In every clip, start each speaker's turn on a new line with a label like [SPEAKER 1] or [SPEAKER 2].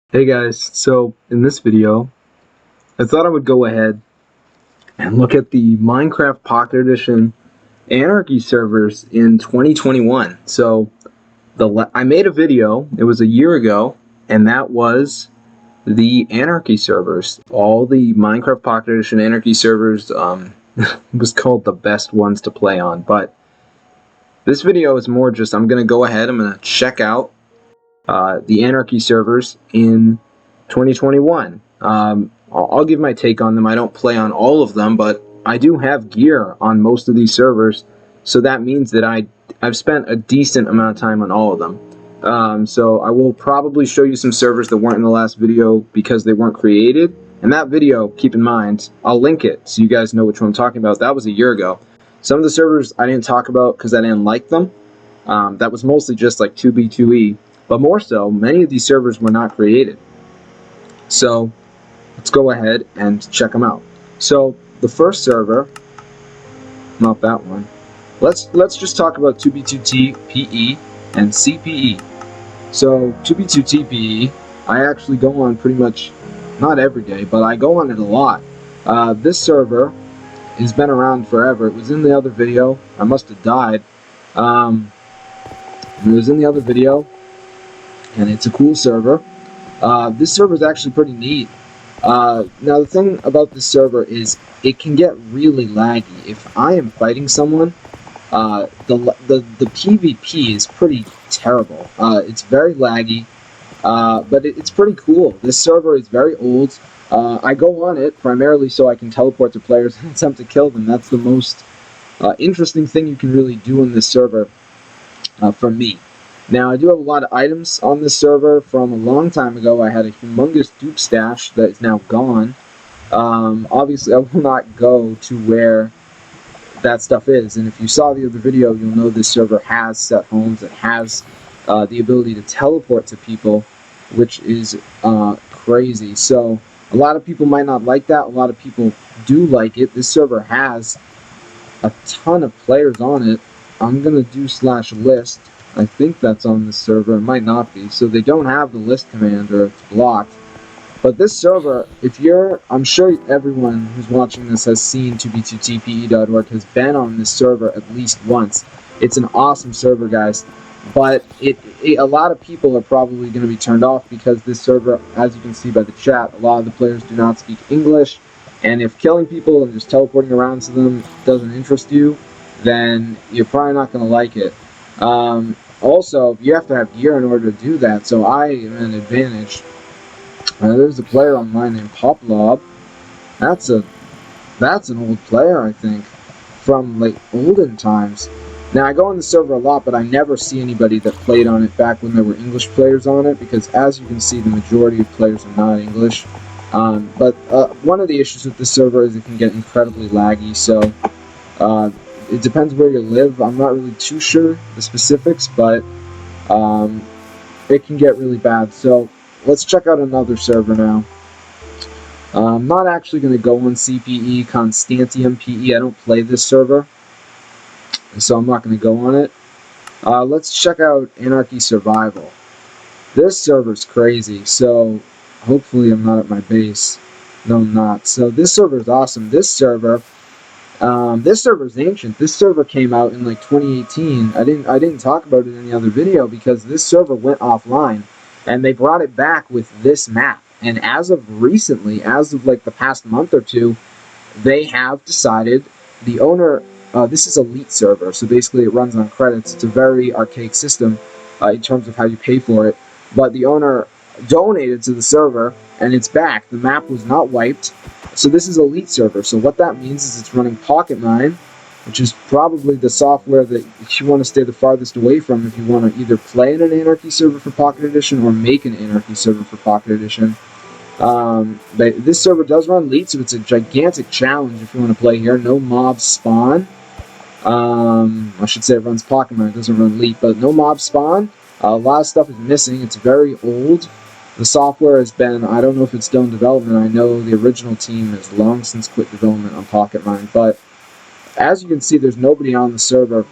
[SPEAKER 1] Hey guys, so in this video, I thought I would go ahead and look at the Minecraft Pocket Edition Anarchy servers in 2021. So I made a video, it was a year ago, and that was the Anarchy servers. All the Minecraft Pocket Edition Anarchy servers was called the best ones to play on, but this video is more just I'm going to go ahead, I'm going to check out the Anarchy servers in 2021. I'll give my take on them. I don't play on all of them, but I do have gear on most of these servers, so that means that I've spent a decent amount of time on all of them. So I will probably show you some servers that weren't in the last video because they weren't created. And that video, keep in mind, I'll link it so you guys know which one I'm talking about. That was a year ago. Some of the servers I didn't talk about because I didn't like them. That was mostly just like 2B2E. But more so, many of these servers were not created. So let's go ahead and check them out. So the first server, not that one. Let's just talk about 2B2TPE and CPE. So 2B2TPE, I actually go on pretty much, not every day, but I go on it a lot. This server has been around forever. It was in the other video. I must have died. It was in the other video. And it's a cool server. This server is actually pretty neat. Now the thing about this server is it can get really laggy. If I am fighting someone, the PvP is pretty terrible. It's very laggy, but it's pretty cool. This server is very old. I go on it primarily so I can teleport to players and attempt to kill them. That's the most interesting thing you can really do in this server for me. Now, I do have a lot of items on this server from a long time ago. I had a humongous dupe stash that is now gone. Obviously, I will not go to where that stuff is. And if you saw the other video, you'll know this server has set homes. It has the ability to teleport to people, which is crazy. So, a lot of people might not like that. A lot of people do like it. This server has a ton of players on it. I'm going to do /list. I think that's on this server. It might not be. So they don't have the list command, or it's blocked. But this server, I'm sure everyone who's watching this has seen 2b2tpe.org, has been on this server at least once. It's an awesome server, guys. But a lot of people are probably going to be turned off because this server, as you can see by the chat, a lot of the players do not speak English. And if killing people and just teleporting around to them doesn't interest you, then you're probably not going to like it. Also, you have to have gear in order to do that, so I am an advantage. There's a player online named Poplob. That's an old player, I think, from like olden times. Now, I go on the server a lot, but I never see anybody that played on it back when there were English players on it, because as you can see, the majority of players are not English. But one of the issues with this server is it can get incredibly laggy, so it depends where you live. I'm not really too sure the specifics, but it can get really bad. So let's check out another server now. I'm not actually going to go on CPE, Constantium PE. I don't play this server, so I'm not going to go on it. Let's check out Anarchy Survival. This server's crazy, so hopefully I'm not at my base. No, I'm not. So this server is awesome. This server is ancient. This server came out in like 2018. I didn't talk about it in any other video because this server went offline, and they brought it back with this map. And as of recently, as of like the past month or two, they have decided, the owner, this is Elite server, so basically it runs on credits. It's a very archaic system in terms of how you pay for it. But the owner donated to the server, and it's back. The map was not wiped. So this is Elite server. So what that means is it's running Pocket Mine, which is probably the software that you want to stay the farthest away from if you want to either play in an Anarchy server for Pocket Edition or make an Anarchy server for Pocket Edition. But this server does run Elite, so it's a gigantic challenge if you want to play here. No mobs spawn. I should say it runs Pocket Mine, it doesn't run Elite, but no mobs spawn. A lot of stuff is missing. It's very old. The software has been, I don't know if it's still in development. I know the original team has long since quit development on Pocket Mine, but as you can see, there's nobody on the server.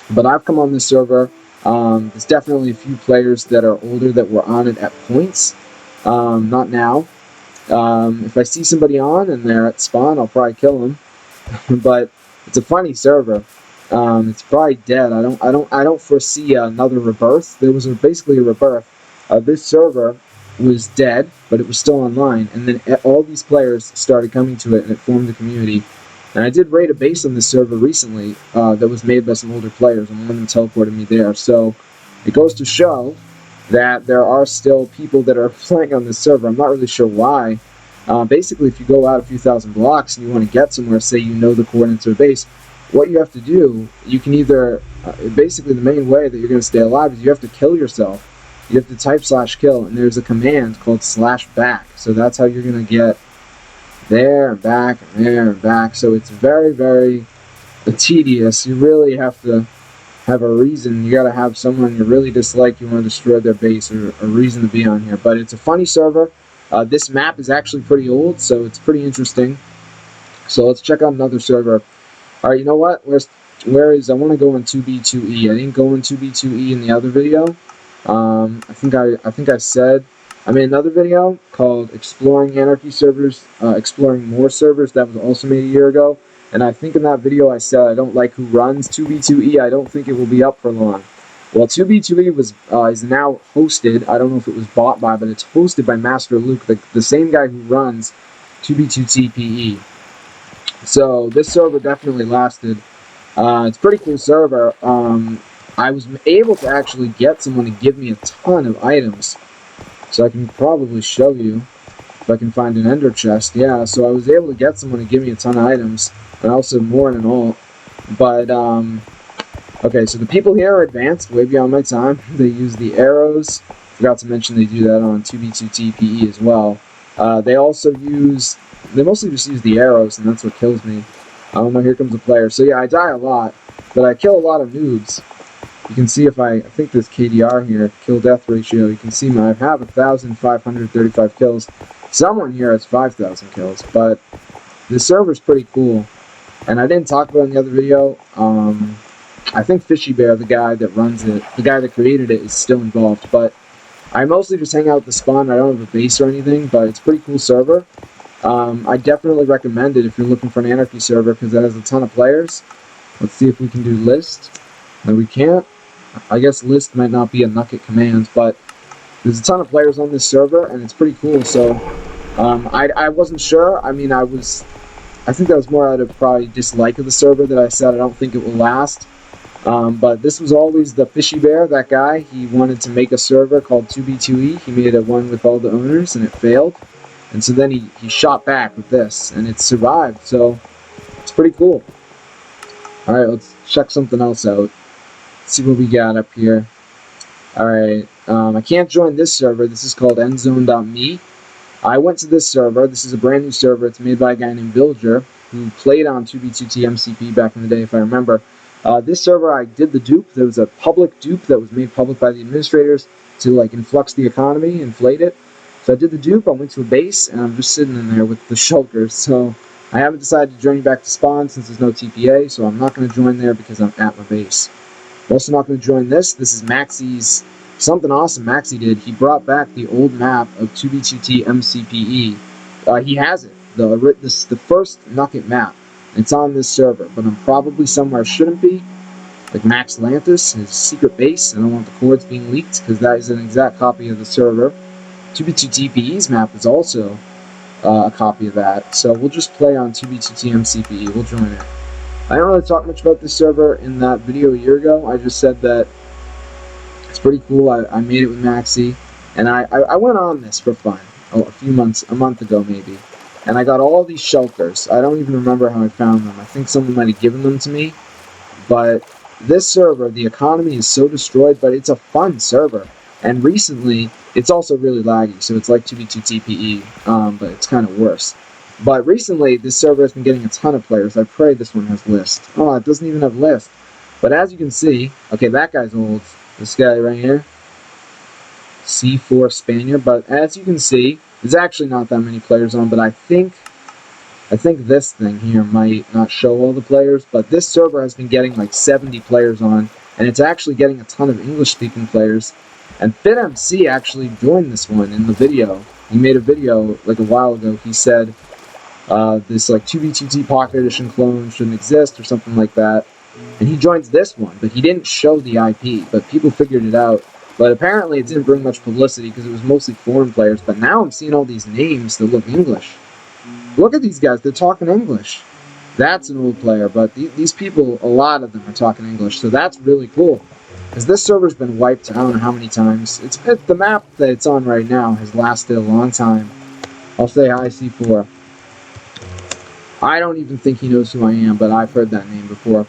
[SPEAKER 1] But I've come on this server. There's definitely a few players that are older that were on it at points. Not now. If I see somebody on and they're at spawn, I'll probably kill them. But it's a funny server. It's probably dead. I don't foresee another rebirth. There was basically a rebirth. This server was dead, but it was still online, and then all these players started coming to it, and it formed a community. And I did raid a base on this server recently that was made by some older players, and one of them teleported me there. So it goes to show that there are still people that are playing on this server. I'm not really sure why. Basically, if you go out a few thousand blocks and you want to get somewhere, say you know the coordinates of a base, what you have to do, you can either, basically the main way that you're going to stay alive is you have to kill yourself. You have to type /kill, and there's a command called /back. So that's how you're going to get there and back and there and back. So it's very, very tedious. You really have to have a reason. You got to have someone you really dislike, you want to destroy their base, or a reason to be on here. But it's a funny server. This map is actually pretty old, so it's pretty interesting. So let's check out another server. Alright, you know what? Where is I want to go on 2B2E. I didn't go on 2B2E in the other video. I think I said I made another video called Exploring Anarchy Servers, Exploring More Servers. That was also made a year ago. And I think in that video I said I don't like who runs 2B2E. I don't think it will be up for long. Well, 2B2E is now hosted. I don't know if it was bought by, but it's hosted by Master Luke, the same guy who runs 2B2TPE. So this server definitely lasted. It's a pretty cool server. I was able to actually get someone to give me a ton of items. So I can probably show you if I can find an ender chest. Yeah, so I was able to get someone to give me a ton of items, and also more than all. But, okay, so the people here are advanced, way beyond my time. They use the arrows. Forgot to mention they do that on 2B2TPE as well. They mostly just use the arrows, and that's what kills me. I don't know, here comes a player. So yeah, I die a lot, but I kill a lot of noobs. You can see if I think this KDR here, kill death ratio, you can see I have 1,535 kills. Someone here has 5,000 kills, but this server's pretty cool. And I didn't talk about it in the other video. I think Fishy Bear, the guy that runs it, the guy that created it, is still involved, but I mostly just hang out at the spawn. I don't have a base or anything, but it's a pretty cool server. I definitely recommend it if you're looking for an Anarchy server, because it has a ton of players. Let's see if we can do list. No, we can't. I guess list might not be a Nucket command, but there's a ton of players on this server, and it's pretty cool. So I wasn't sure. I mean, I think that was more out of probably dislike of the server that I said I don't think it will last. But this was always the Fishy Bear, that guy. He wanted to make a server called 2B2E. He made a one with all the owners, and it failed. And so then he shot back with this, and it survived. So it's pretty cool. Alright, let's check something else out. Let's see what we got up here. Alright, I can't join this server. This is called endzone.me. I went to this server. This is a brand new server. It's made by a guy named Villager, who played on 2B2T MCP back in the day, if I remember. This server, I did the dupe. There was a public dupe that was made public by the administrators to like influx the economy, inflate it. So I did the dupe. I went to a base, and I'm just sitting in there with the shulkers. So I haven't decided to join you back to spawn since there's no TPA, so I'm not going to join there because I'm at my base. I'm also not going to join this. This is Maxie's, something awesome Maxie did. He brought back the old map of 2B2T MCPE. He has it, the first Nucket map. It's on this server, but I'm probably somewhere I shouldn't be, like Max Lantis, his secret base. I don't want the coords being leaked, because that is an exact copy of the server. 2B2TPE's map is also a copy of that, so we'll just play on 2B2T MCPE. We'll join it. I didn't really talk much about this server in that video a year ago. I just said that it's pretty cool. I made it with Maxie, and I went on this for fun a month ago maybe, and I got all these shulkers. I don't even remember how I found them. I think someone might have given them to me, but this server, the economy is so destroyed, but it's a fun server. And recently, it's also really laggy, so it's like 2B2TPE, but it's kind of worse. But recently, this server has been getting a ton of players. I pray this one has list. Oh, it doesn't even have list. But as you can see, okay, that guy's old. This guy right here, C4 Spaniard. But as you can see, there's actually not that many players on. But I think this thing here might not show all the players. But this server has been getting like 70 players on, and it's actually getting a ton of English-speaking players. And fitmc actually joined this one in the video. He made a video like a while ago. He said this like 2v2t Pocket Edition clone shouldn't exist or something like that. And he joins this one, but he didn't show the IP, but people figured it out. But apparently it didn't bring much publicity because it was mostly foreign players. But now I'm seeing all these names that look English. Look at these guys, they're talking English. That's an old player, but these people, a lot of them are talking English, so that's really cool. Because this server's been wiped, I don't know how many times. The map that it's on right now has lasted a long time. I'll say hi, C4. I don't even think he knows who I am, but I've heard that name before.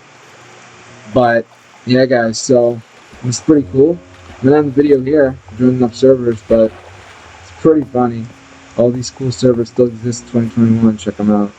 [SPEAKER 1] But, yeah guys, so, it's pretty cool. I'm gonna end the video here, joining up servers, but it's pretty funny. All these cool servers still exist in 2021, check them out.